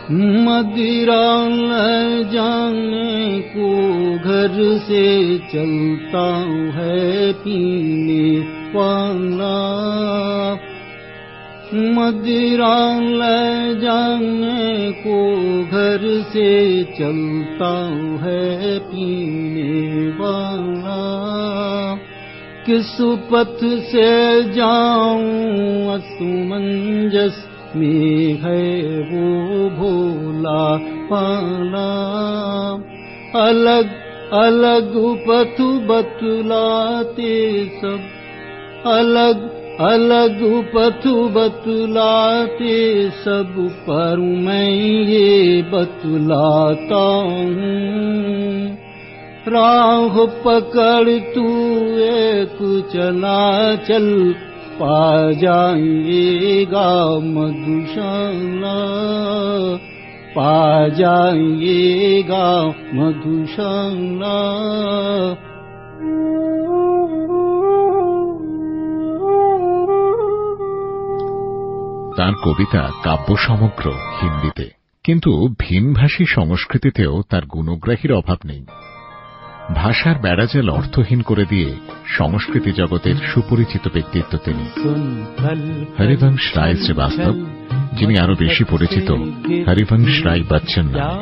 मदिरा ले जाने को घर से चलता है पीने वाला, मदिरा ले जाने को घर से चलता है पीने वाला। किस पथ से जाऊं असमंजस में है वो भोला पाला। अलग अलग पथ बतलाते सब, अलग अलग पथ बतलाते सब, पर मैं ये बतलाता हूँ। राह पकड़ तू एक चला चल, पा जाएगा मधुशाला, पा जाएगा मधुशाला। তার কবিতা কাব্য সমগ্র হিন্দিতে, কিন্তু ভিনভাষী সংস্কৃতিতেও তার গুণগ্রাহীর অভাব নেই। ভাষার বেড়াজাল অর্থহীন করে দিয়ে সংস্কৃতি জগতের সুপরিচিত ব্যক্তিত্ব তিনি। হরিবংশ রায় শ্রীবাস্তব, যিনি আরো বেশি পরিচিত হরিবংশ রায় বচ্চন নামে।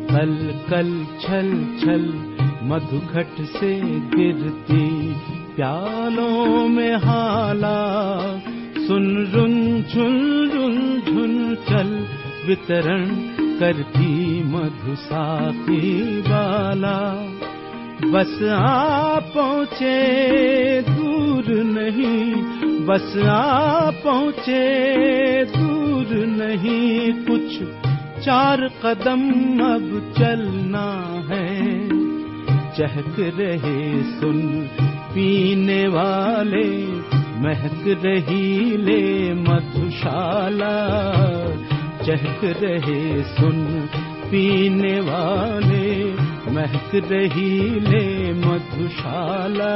कल कल छल छल मधुघट से गिरती प्यालों में हाला, सुन रुन झुन रुन झुन चल वितरण करती मधुसाकी वाला। बस आ पहुँचे दूर नहीं, बस आ पहुँचे दूर नहीं, कुछ 4 कदम अब चलना है। चहक रहे सुन पीने वाले, महक रही ले मधुशाला। चहक रहे सुन पीने वाले, महक रही ले मधुशाला।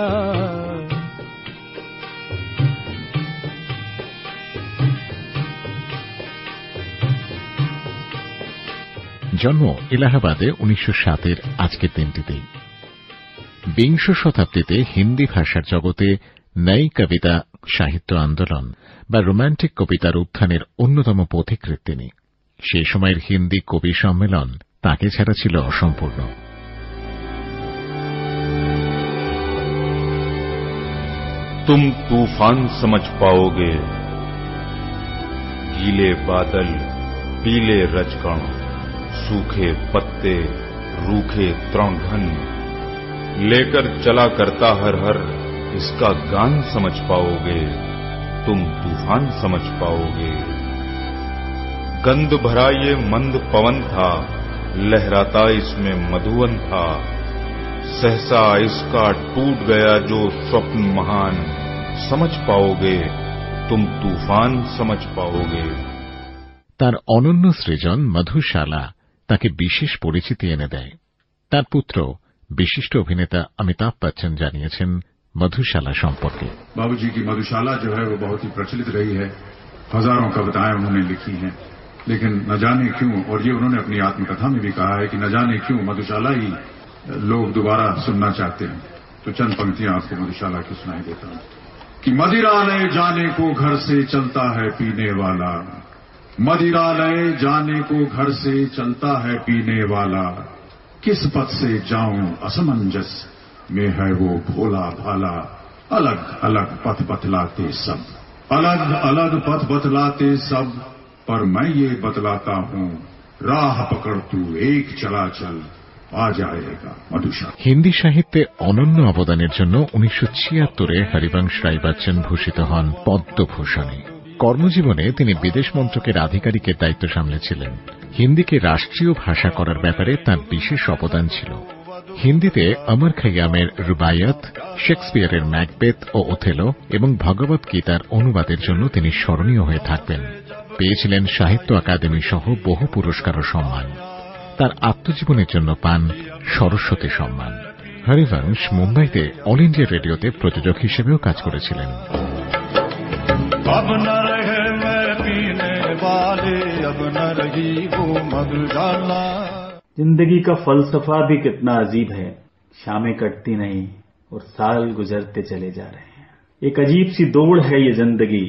জন্ম এলাহাবাদে 1907 আজকের দিনটিতেই। বিংশ শতাব্দীতে হিন্দি ভাষার জগতে নই কবিতা সাহিত্য আন্দোলন বা রোম্যান্টিক কবিতার উত্থানের অন্যতম পথিকৃৎ তিনি। সেই সময়ের হিন্দি কবি সম্মেলন তাকে ছাড়া ছিল অসম্পূর্ণ। तुम तूफान समझ पाओगे, गीले बादल, पीले रजकण, सूखे पत्ते, रूखे तृणघन, लेकर चला करता हर हर इसका गान समझ पाओगे, तुम तूफान समझ पाओगे। गंध भरा ये मंद पवन था, लहराता इसमें मधुवन था, सहसा इसका टूट गया जो स्वप्न महान, समझ पाओगे, तुम तूफान समझ पाओगे। তার অনন্য সৃজন মধুশালা তাকে বিশেষ পরিচিতি এনে দেয়। তার পুত্র विशिष्ट अभिनेता अमिताभ बच्चन जानिয়েছেন मधुशाला সম্পর্কে। बाबूजी की मधुशाला जो है वो बहुत ही प्रचलित रही है, हजारों कविताएं उन्होंने लिखी हैं, लेकिन न जाने क्यों, और ये उन्होंने अपनी आत्मकथा में भी कहा है कि न जाने क्यों मधुशाला ही लोग दोबारा सुनना चाहते हैं। तो चंद पंक्तियां आपको मधुशाला की सुनाई देता हूं कि मदिरालय जाने को घर से चलता है पीने वाला, मदिरालय जाने को घर से चलता है पीने वाला, किस पथ से जाऊं असमंजस में है वो भोला भाला। अलग अलग पथ बतलाते सब, अलग अलग पथ बतलाते सब, पर मैं ये बतलाता हूं, राह पकड़ तू एक चला चल, आ जाएगा मधुशाला। হিন্দি সাহিত্যে অনন্য অবদানের জন্য 1976 হরিবংশ রায় বচ্চন ভূষিত হন পদ্মভূষণে। কর্মজীবনে তিনি বিদেশ মন্ত্রকের আধিকারিকের দায়িত্ব সামলেছিলেন। হিন্দিকে রাষ্ট্রীয় ভাষা করার ব্যাপারে তাঁর বিশেষ অবদান ছিল। হিন্দিতে অমর খৈয়ামের রুবায়ত, শেক্সপিয়ারের ম্যাকবেথ ও ওথেলো এবং ভগবত গীতার অনুবাদের জন্য তিনি স্মরণীয় হয়ে থাকবেন। পেয়েছিলেন সাহিত্য আকাদেমি সহ বহু পুরস্কার ও সম্মান। তার আত্মজীবনের জন্য পান সরস্বতী সম্মান। হরিবংশ মুম্বাইতে অল ইন্ডিয়া রেডিওতে প্রযোজক হিসেবেও কাজ করেছিলেন। जिंदगी का फलसफा भी कितना अजीब है, शामें कटती नहीं और साल गुजरते चले जा रहे हैं। एक अजीब सी दौड़ है ये जिंदगी,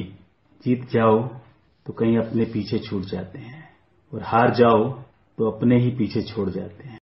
जीत जाओ तो कहीं अपने पीछे छूट जाते हैं और हार जाओ तो अपने ही पीछे छोड़ जाते हैं।